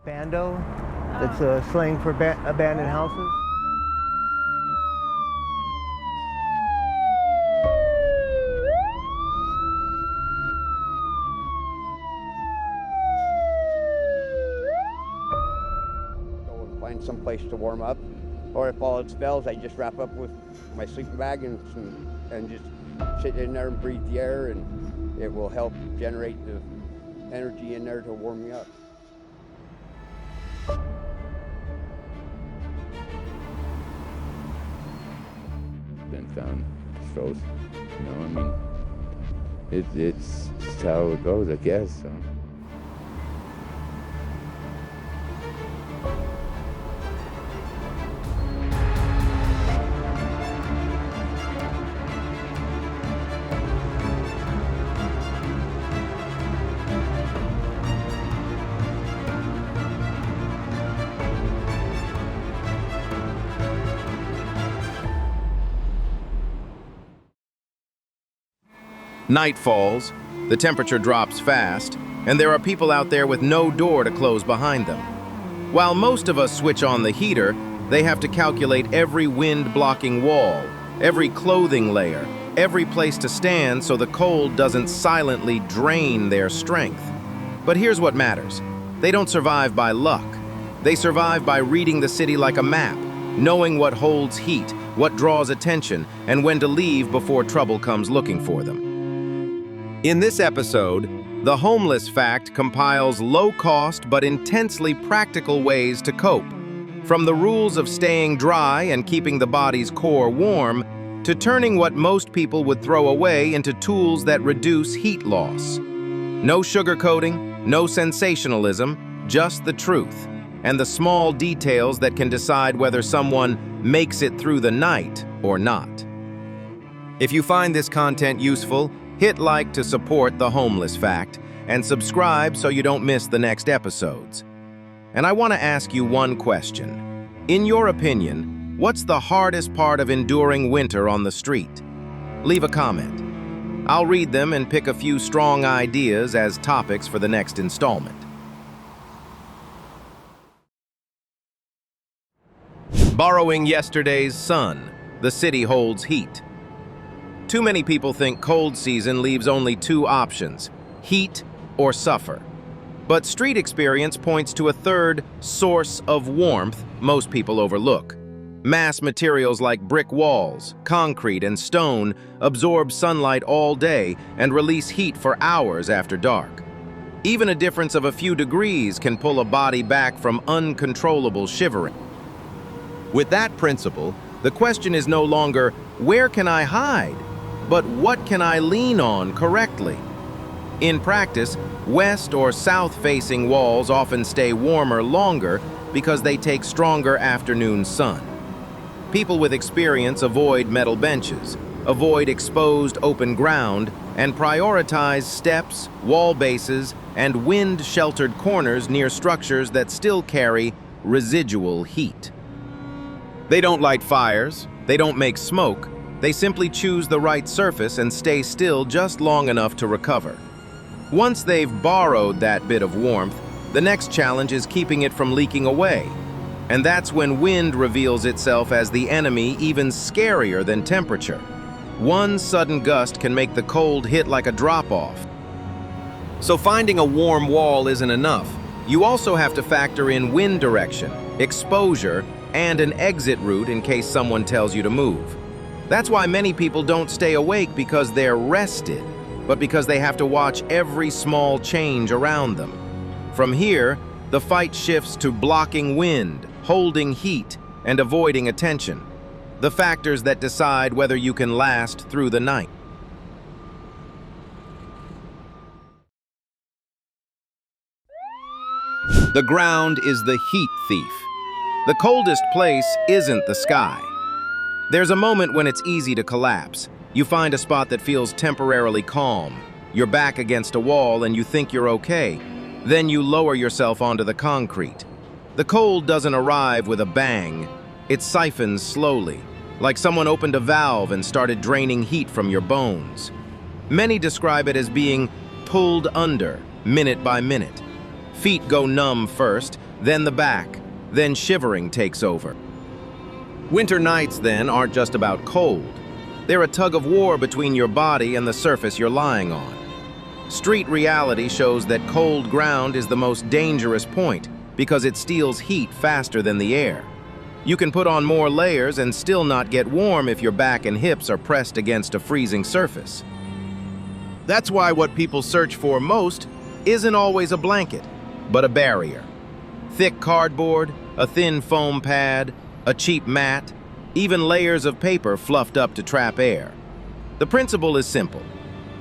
Bando, it's a slang for abandoned houses. Go and find some place to warm up, or if all else fails, I just wrap up with my sleeping bag and just sit in there and breathe the air, and it will help generate the energy in there to warm me up. Been found froze, I mean, it's just how it goes, I guess. So. Night falls, the temperature drops fast, and there are people out there with no door to close behind them. While most of us switch on the heater, they have to calculate every wind-blocking wall, every clothing layer, every place to stand so the cold doesn't silently drain their strength. But here's what matters. They don't survive by luck. They survive by reading the city like a map, knowing what holds heat, what draws attention, and when to leave before trouble comes looking for them. In this episode, The Homeless Fact compiles low-cost but intensely practical ways to cope, from the rules of staying dry and keeping the body's core warm, to turning what most people would throw away into tools that reduce heat loss. No sugarcoating, no sensationalism, just the truth, and the small details that can decide whether someone makes it through the night or not. If you find this content useful, hit like to support The Homeless Fact, and subscribe so you don't miss the next episodes. And I want to ask you one question. In your opinion, what's the hardest part of enduring winter on the street? Leave a comment. I'll read them and pick a few strong ideas as topics for the next installment. Borrowing yesterday's sun, the city holds heat. Too many people think cold season leaves only two options, heat or suffer. But street experience points to a third source of warmth most people overlook. Mass materials like brick walls, concrete, and stone absorb sunlight all day and release heat for hours after dark. Even a difference of a few degrees can pull a body back from uncontrollable shivering. With that principle, the question is no longer, where can I hide? But what can I lean on correctly? In practice, west or south-facing walls often stay warmer longer because they take stronger afternoon sun. People with experience avoid metal benches, avoid exposed open ground, and prioritize steps, wall bases, and wind-sheltered corners near structures that still carry residual heat. They don't light fires, they don't make smoke, they simply choose the right surface and stay still just long enough to recover. Once they've borrowed that bit of warmth, the next challenge is keeping it from leaking away. And that's when wind reveals itself as the enemy even scarier than temperature. One sudden gust can make the cold hit like a drop-off. So finding a warm wall isn't enough. You also have to factor in wind direction, exposure, and an exit route in case someone tells you to move. That's why many people don't stay awake because they're rested, but because they have to watch every small change around them. From here, the fight shifts to blocking wind, holding heat, and avoiding attention, the factors that decide whether you can last through the night. The ground is the heat thief. The coldest place isn't the sky. There's a moment when it's easy to collapse. You find a spot that feels temporarily calm. You're back against a wall and you think you're okay. Then you lower yourself onto the concrete. The cold doesn't arrive with a bang. It siphons slowly, like someone opened a valve and started draining heat from your bones. Many describe it as being pulled under, minute by minute. Feet go numb first, then the back, then shivering takes over. Winter nights, then, aren't just about cold. They're a tug of war between your body and the surface you're lying on. Street reality shows that cold ground is the most dangerous point because it steals heat faster than the air. You can put on more layers and still not get warm if your back and hips are pressed against a freezing surface. That's why what people search for most isn't always a blanket, but a barrier. Thick cardboard, a thin foam pad, a cheap mat, even layers of paper fluffed up to trap air. The principle is simple.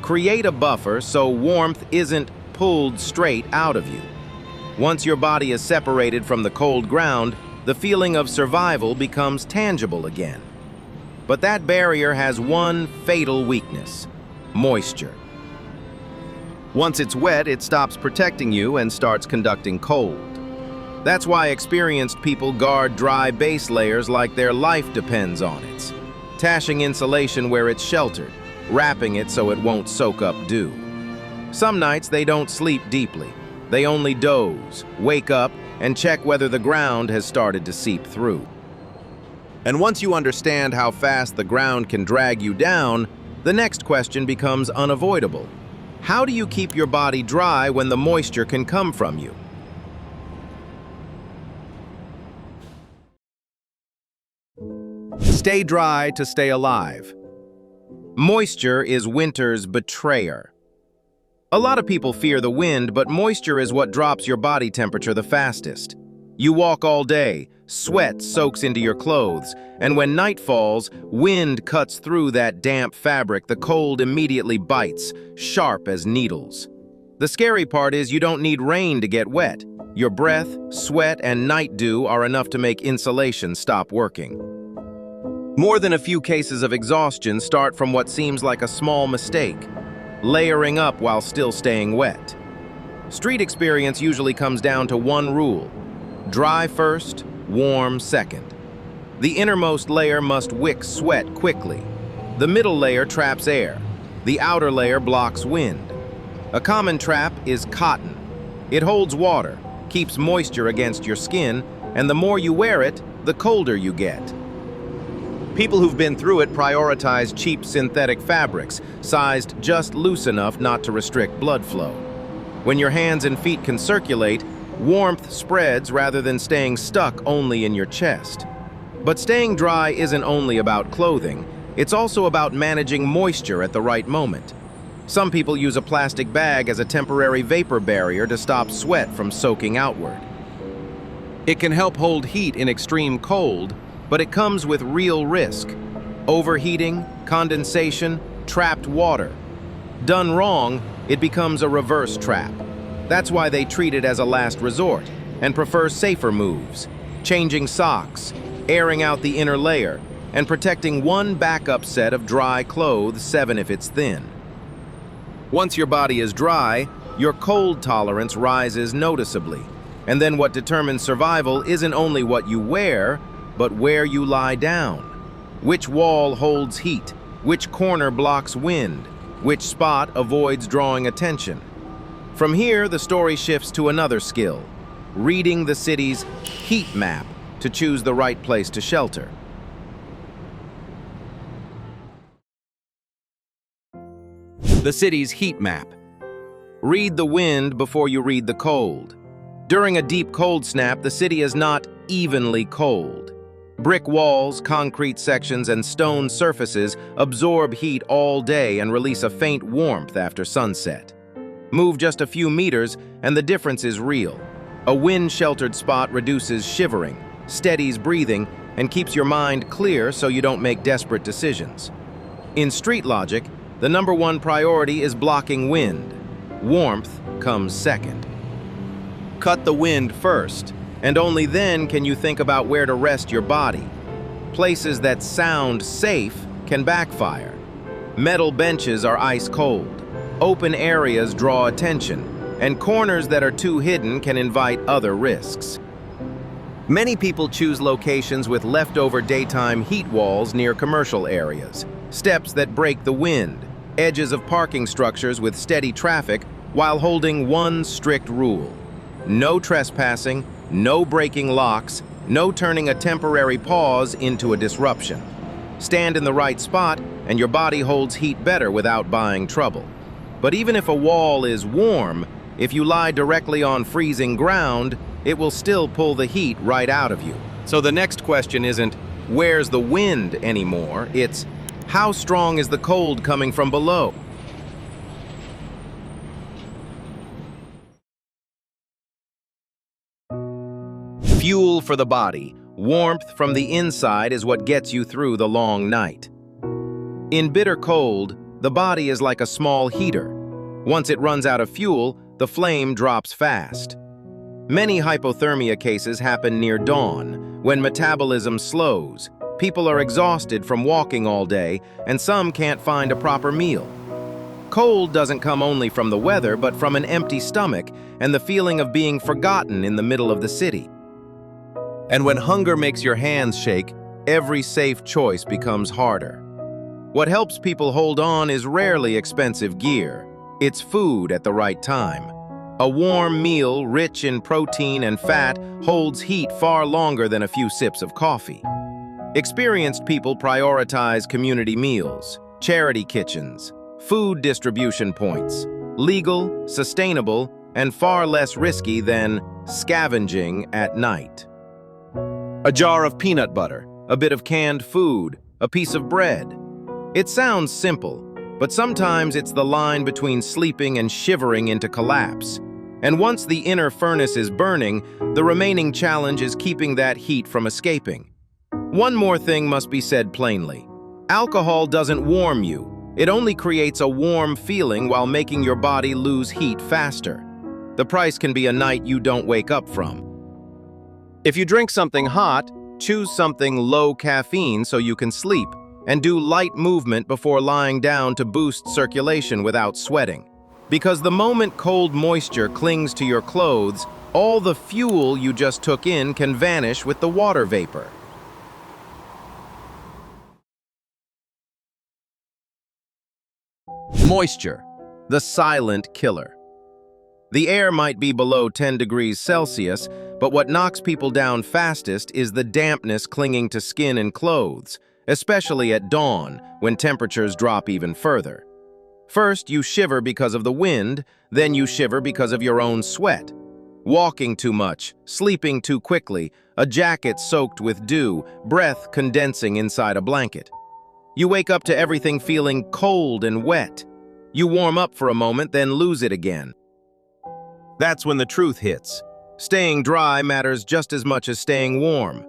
Create a buffer so warmth isn't pulled straight out of you. Once your body is separated from the cold ground, the feeling of survival becomes tangible again. But that barrier has one fatal weakness: moisture. Once it's wet, it stops protecting you and starts conducting cold. That's why experienced people guard dry base layers like their life depends on it, tashing insulation where it's sheltered, wrapping it so it won't soak up dew. Some nights they don't sleep deeply. They only doze, wake up, and check whether the ground has started to seep through. And once you understand how fast the ground can drag you down, the next question becomes unavoidable. How do you keep your body dry when the moisture can come from you? Stay dry to stay alive. Moisture is winter's betrayer. A lot of people fear the wind, but moisture is what drops your body temperature the fastest. You walk all day, sweat soaks into your clothes, and when night falls, wind cuts through that damp fabric. The cold immediately bites, sharp as needles. The scary part is you don't need rain to get wet. Your breath, sweat, and night dew are enough to make insulation stop working. More than a few cases of exhaustion start from what seems like a small mistake: layering up while still staying wet. Street experience usually comes down to one rule: dry first, warm second. The innermost layer must wick sweat quickly. The middle layer traps air. The outer layer blocks wind. A common trap is cotton. It holds water, keeps moisture against your skin, and the more you wear it, the colder you get. People who've been through it prioritize cheap synthetic fabrics, sized just loose enough not to restrict blood flow. When your hands and feet can circulate, warmth spreads rather than staying stuck only in your chest. But staying dry isn't only about clothing, it's also about managing moisture at the right moment. Some people use a plastic bag as a temporary vapor barrier to stop sweat from soaking outward. It can help hold heat in extreme cold, but it comes with real risk: overheating, condensation, trapped water. Done wrong, it becomes a reverse trap. That's why they treat it as a last resort and prefer safer moves: changing socks, airing out the inner layer, and protecting one backup set of dry clothes, 7 if it's thin. Once your body is dry, your cold tolerance rises noticeably. And then what determines survival isn't only what you wear, but where you lie down. Which wall holds heat? Which corner blocks wind? Which spot avoids drawing attention? From here, the story shifts to another skill: reading the city's heat map to choose the right place to shelter. The city's heat map. Read the wind before you read the cold. During a deep cold snap, the city is not evenly cold. Brick walls, concrete sections, and stone surfaces absorb heat all day and release a faint warmth after sunset. Move just a few meters, and the difference is real. A wind-sheltered spot reduces shivering, steadies breathing, and keeps your mind clear so you don't make desperate decisions. In street logic, the number one priority is blocking wind. Warmth comes second. Cut the wind first, and only then can you think about where to rest your body. Places that sound safe can backfire. Metal benches are ice cold. Open areas draw attention, and corners that are too hidden can invite other risks. Many people choose locations with leftover daytime heat walls near commercial areas, steps that break the wind, edges of parking structures with steady traffic, while holding one strict rule: no trespassing No breaking locks, no turning a temporary pause into a disruption. Stand in the right spot, and your body holds heat better without buying trouble. But even if a wall is warm, if you lie directly on freezing ground, it will still pull the heat right out of you. So the next question isn't, where's the wind anymore? It's, how strong is the cold coming from below? Fuel for the body, warmth from the inside is what gets you through the long night. In bitter cold, the body is like a small heater. Once it runs out of fuel, the flame drops fast. Many hypothermia cases happen near dawn, when metabolism slows. People are exhausted from walking all day, and some can't find a proper meal. Cold doesn't come only from the weather, but from an empty stomach and the feeling of being forgotten in the middle of the city. And when hunger makes your hands shake, every safe choice becomes harder. What helps people hold on is rarely expensive gear. It's food at the right time. A warm meal rich in protein and fat holds heat far longer than a few sips of coffee. Experienced people prioritize community meals, charity kitchens, food distribution points, legal, sustainable, and far less risky than scavenging at night. A jar of peanut butter, a bit of canned food, a piece of bread. It sounds simple, but sometimes it's the line between sleeping and shivering into collapse. And once the inner furnace is burning, the remaining challenge is keeping that heat from escaping. One more thing must be said plainly. Alcohol doesn't warm you. It only creates a warm feeling while making your body lose heat faster. The price can be a night you don't wake up from. If you drink something hot, choose something low caffeine so you can sleep, and do light movement before lying down to boost circulation without sweating. Because the moment cold moisture clings to your clothes, all the fuel you just took in can vanish with the water vapor. Moisture, the silent killer. The air might be below 10 degrees Celsius, but what knocks people down fastest is the dampness clinging to skin and clothes, especially at dawn, when temperatures drop even further. First, you shiver because of the wind, then you shiver because of your own sweat. Walking too much, sleeping too quickly, a jacket soaked with dew, breath condensing inside a blanket. You wake up to everything feeling cold and wet. You warm up for a moment, then lose it again. That's when the truth hits. Staying dry matters just as much as staying warm.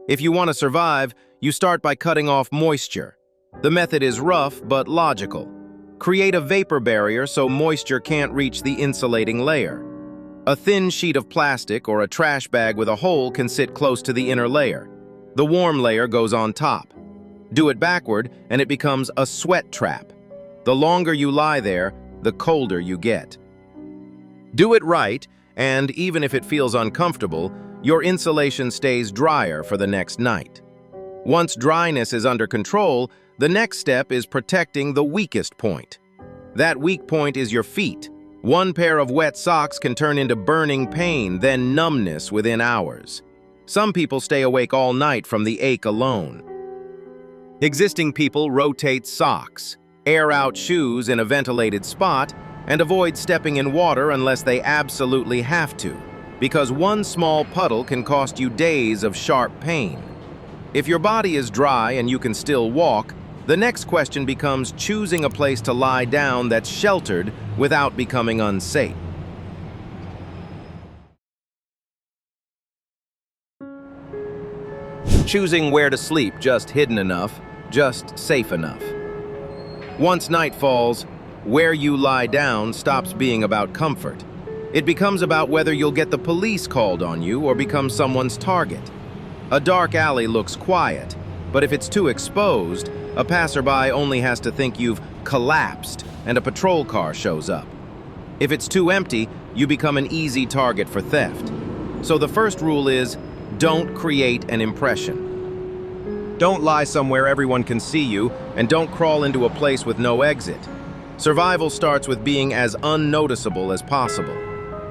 If you want to survive, you start by cutting off moisture. The method is rough but logical. Create a vapor barrier so moisture can't reach the insulating layer. A thin sheet of plastic or a trash bag with a hole can sit close to the inner layer. The warm layer goes on top. Do it backward and it becomes a sweat trap. The longer you lie there, the colder you get. Do it right, and even if it feels uncomfortable, your insulation stays drier for the next night. Once dryness is under control, the next step is protecting the weakest point. That weak point is your feet. One pair of wet socks can turn into burning pain, then numbness within hours. Some people stay awake all night from the ache alone. Existing people rotate socks, air out shoes in a ventilated spot, and avoid stepping in water unless they absolutely have to, because one small puddle can cost you days of sharp pain. If your body is dry and you can still walk, the next question becomes choosing a place to lie down that's sheltered without becoming unsafe. Choosing where to sleep, just hidden enough, just safe enough. Once night falls, where you lie down stops being about comfort. It becomes about whether you'll get the police called on you or become someone's target. A dark alley looks quiet, but if it's too exposed, a passerby only has to think you've collapsed and a patrol car shows up. If it's too empty, you become an easy target for theft. So the first rule is, don't create an impression. Don't lie somewhere everyone can see you, and don't crawl into a place with no exit. Survival starts with being as unnoticeable as possible.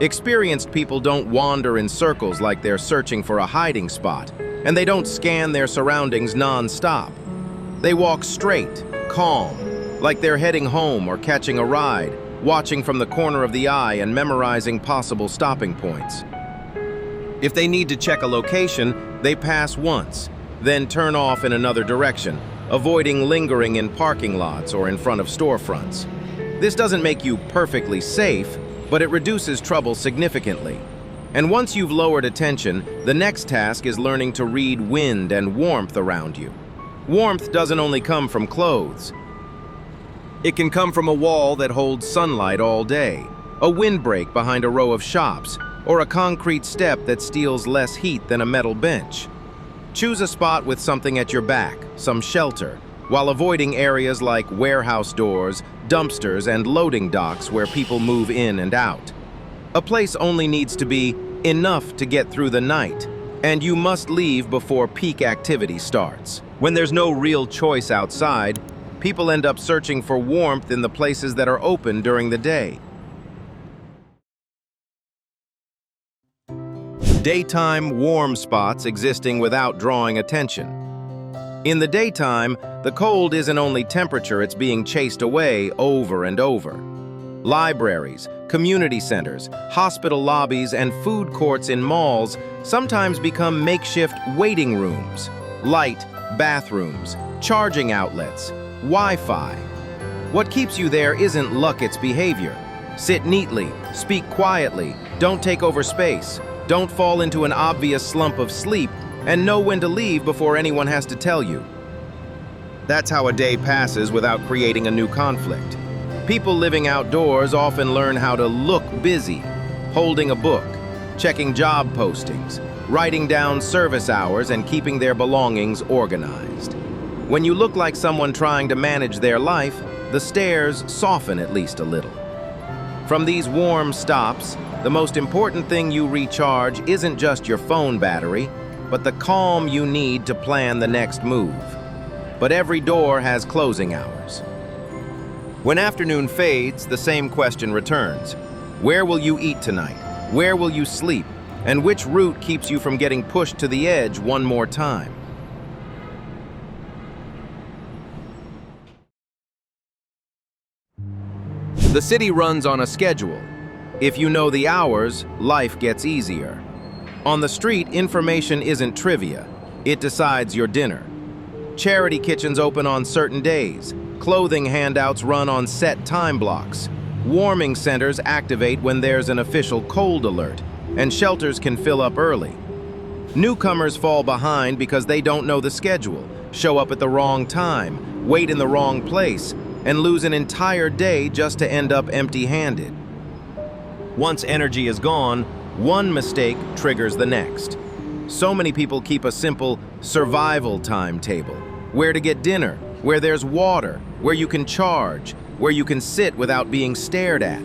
Experienced people don't wander in circles like they're searching for a hiding spot, and they don't scan their surroundings non-stop. They walk straight, calm, like they're heading home or catching a ride, watching from the corner of the eye and memorizing possible stopping points. If they need to check a location, they pass once, then turn off in another direction, avoiding lingering in parking lots or in front of storefronts. This doesn't make you perfectly safe, but it reduces trouble significantly. And once you've lowered attention, the next task is learning to read wind and warmth around you. Warmth doesn't only come from clothes. It can come from a wall that holds sunlight all day, a windbreak behind a row of shops, or a concrete step that steals less heat than a metal bench. Choose a spot with something at your back, some shelter, while avoiding areas like warehouse doors, dumpsters, and loading docks where people move in and out. A place only needs to be enough to get through the night, and you must leave before peak activity starts. When there's no real choice outside, people end up searching for warmth in the places that are open during the day. Daytime warm spots existing without drawing attention. In the daytime, the cold isn't only temperature, it's being chased away over and over. Libraries, community centers, hospital lobbies, and food courts in malls sometimes become makeshift waiting rooms, light bathrooms, charging outlets, Wi-Fi. What keeps you there isn't luck, it's behavior. Sit neatly, speak quietly, don't take over space, don't fall into an obvious slump of sleep, and know when to leave before anyone has to tell you. That's how a day passes without creating a new conflict. People living outdoors often learn how to look busy, holding a book, checking job postings, writing down service hours, and keeping their belongings organized. When you look like someone trying to manage their life, the stares soften at least a little. From these warm stops, the most important thing you recharge isn't just your phone battery, but the calm you need to plan the next move. But every door has closing hours. When afternoon fades, the same question returns. Where will you eat tonight? Where will you sleep? And which route keeps you from getting pushed to the edge one more time? The city runs on a schedule. If you know the hours, life gets easier. On the street, information isn't trivia. It decides your dinner. Charity kitchens open on certain days. Clothing handouts run on set time blocks. Warming centers activate when there's an official cold alert, and shelters can fill up early. Newcomers fall behind because they don't know the schedule, show up at the wrong time, wait in the wrong place, and lose an entire day just to end up empty-handed. Once energy is gone, one mistake triggers the next. So many people keep a simple survival timetable. Where to get dinner, where there's water, where you can charge, where you can sit without being stared at.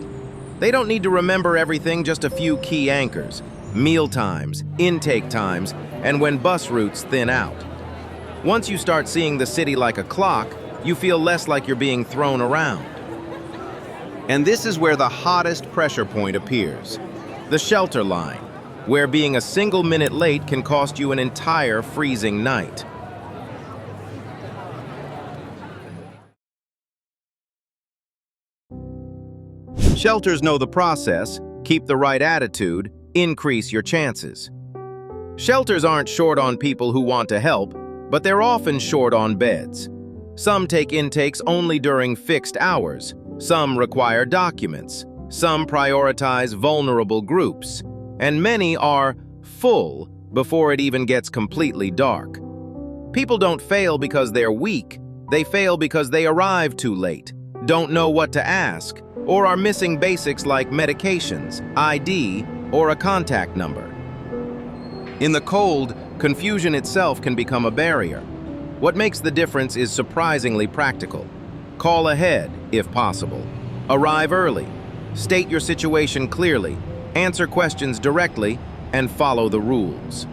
They don't need to remember everything, just a few key anchors: meal times, intake times, and when bus routes thin out. Once you start seeing the city like a clock, you feel less like you're being thrown around. And this is where the hottest pressure point appears: the shelter line, where being a single minute late can cost you an entire freezing night. Shelters know the process, keep the right attitude, increase your chances. Shelters aren't short on people who want to help, but they're often short on beds. Some take intakes only during fixed hours. Some require documents. Some prioritize vulnerable groups. And many are full before it even gets completely dark. People don't fail because they're weak. They fail because they arrive too late, don't know what to ask, or are missing basics like medications, ID, or a contact number. In the cold, confusion itself can become a barrier. What makes the difference is surprisingly practical. Call ahead, if possible. Arrive early. State your situation clearly. Answer questions directly, and follow the rules.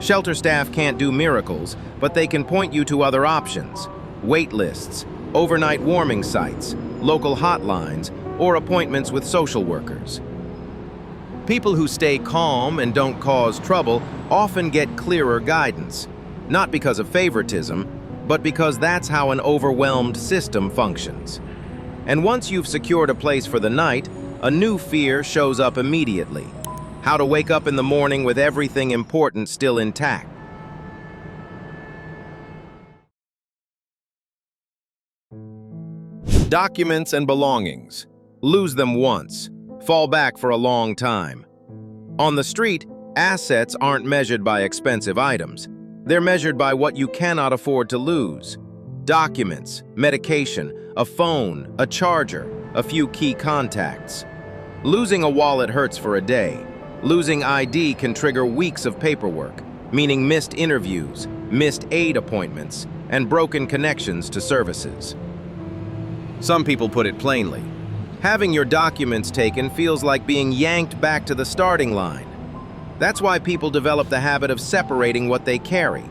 Shelter staff can't do miracles, but they can point you to other options: wait lists, overnight warming sites, local hotlines, or appointments with social workers. People who stay calm and don't cause trouble often get clearer guidance, not because of favoritism, but because that's how an overwhelmed system functions. And once you've secured a place for the night, a new fear shows up immediately: how to wake up in the morning with everything important still intact. Documents and belongings. Lose them once. Fall back for a long time. On the street, assets aren't measured by expensive items. They're measured by what you cannot afford to lose. Documents, medication, a phone, a charger, a few key contacts. Losing a wallet hurts for a day. Losing ID can trigger weeks of paperwork, meaning missed interviews, missed aid appointments, and broken connections to services. Some people put it plainly: having your documents taken feels like being yanked back to the starting line. That's why people develop the habit of separating what they carry.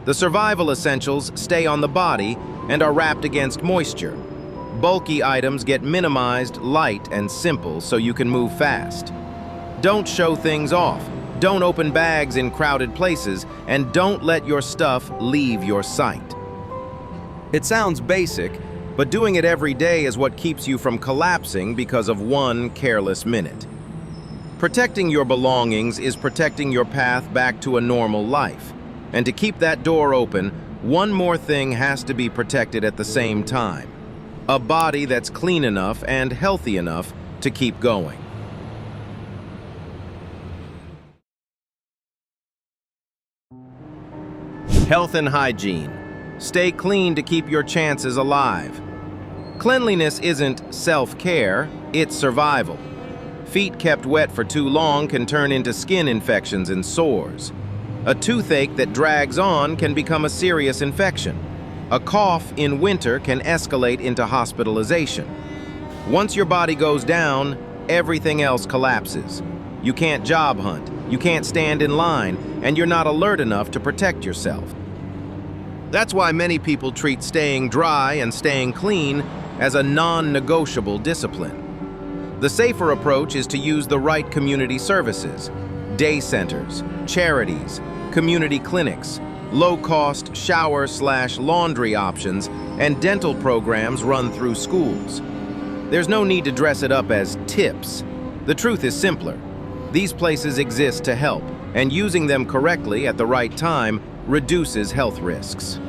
The survival essentials stay on the body and are wrapped against moisture. Bulky items get minimized, light, and simple so you can move fast. Don't show things off. Don't open bags in crowded places, and don't let your stuff leave your sight. It sounds basic, but doing it every day is what keeps you from collapsing because of one careless minute. Protecting your belongings is protecting your path back to a normal life. And to keep that door open, one more thing has to be protected at the same time: a body that's clean enough and healthy enough to keep going. Health and hygiene. Stay clean to keep your chances alive. Cleanliness isn't self-care, it's survival. Feet kept wet for too long can turn into skin infections and sores. A toothache that drags on can become a serious infection. A cough in winter can escalate into hospitalization. Once your body goes down, everything else collapses. You can't job hunt, you can't stand in line, and you're not alert enough to protect yourself. That's why many people treat staying dry and staying clean as a non-negotiable discipline. The safer approach is to use the right community services: day centers, charities, community clinics, low-cost shower/laundry options, and dental programs run through schools. There's no need to dress it up as tips. The truth is simpler. These places exist to help, and using them correctly at the right time reduces health risks.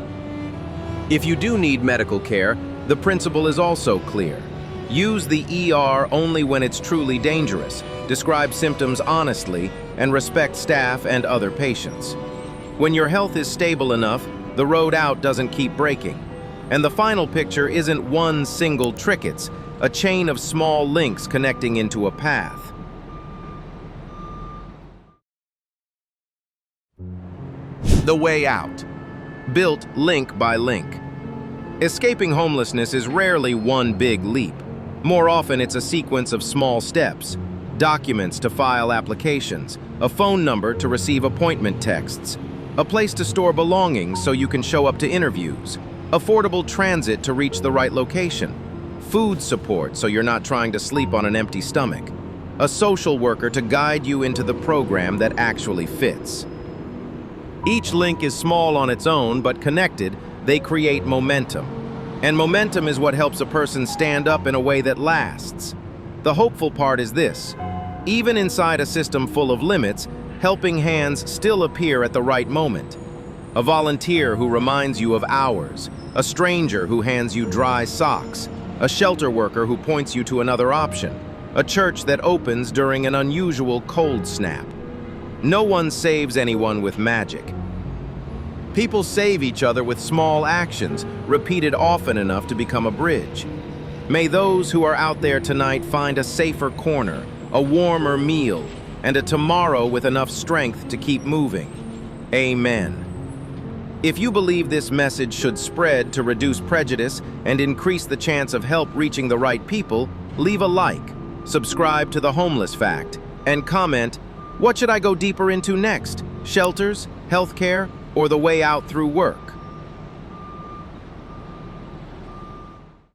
If you do need medical care, the principle is also clear. Use the ER only when it's truly dangerous, describe symptoms honestly, and respect staff and other patients. When your health is stable enough, the road out doesn't keep breaking. And the final picture isn't one single trick, it's a chain of small links connecting into a path. The way out. Built link by link. Escaping homelessness is rarely one big leap. More often, it's a sequence of small steps: documents to file applications, a phone number to receive appointment texts, a place to store belongings so you can show up to interviews, affordable transit to reach the right location, food support so you're not trying to sleep on an empty stomach, a social worker to guide you into the program that actually fits. Each link is small on its own, but connected, they create momentum. And momentum is what helps a person stand up in a way that lasts. The hopeful part is this: even inside a system full of limits, helping hands still appear at the right moment. A volunteer who reminds you of hours, a stranger who hands you dry socks, a shelter worker who points you to another option, a church that opens during an unusual cold snap. No one saves anyone with magic. People save each other with small actions, repeated often enough to become a bridge. May those who are out there tonight find a safer corner, a warmer meal, and a tomorrow with enough strength to keep moving. Amen. If you believe this message should spread to reduce prejudice and increase the chance of help reaching the right people, leave a like, subscribe to The Homeless Fact, and comment, what should I go deeper into next? Shelters, healthcare, or the way out through work?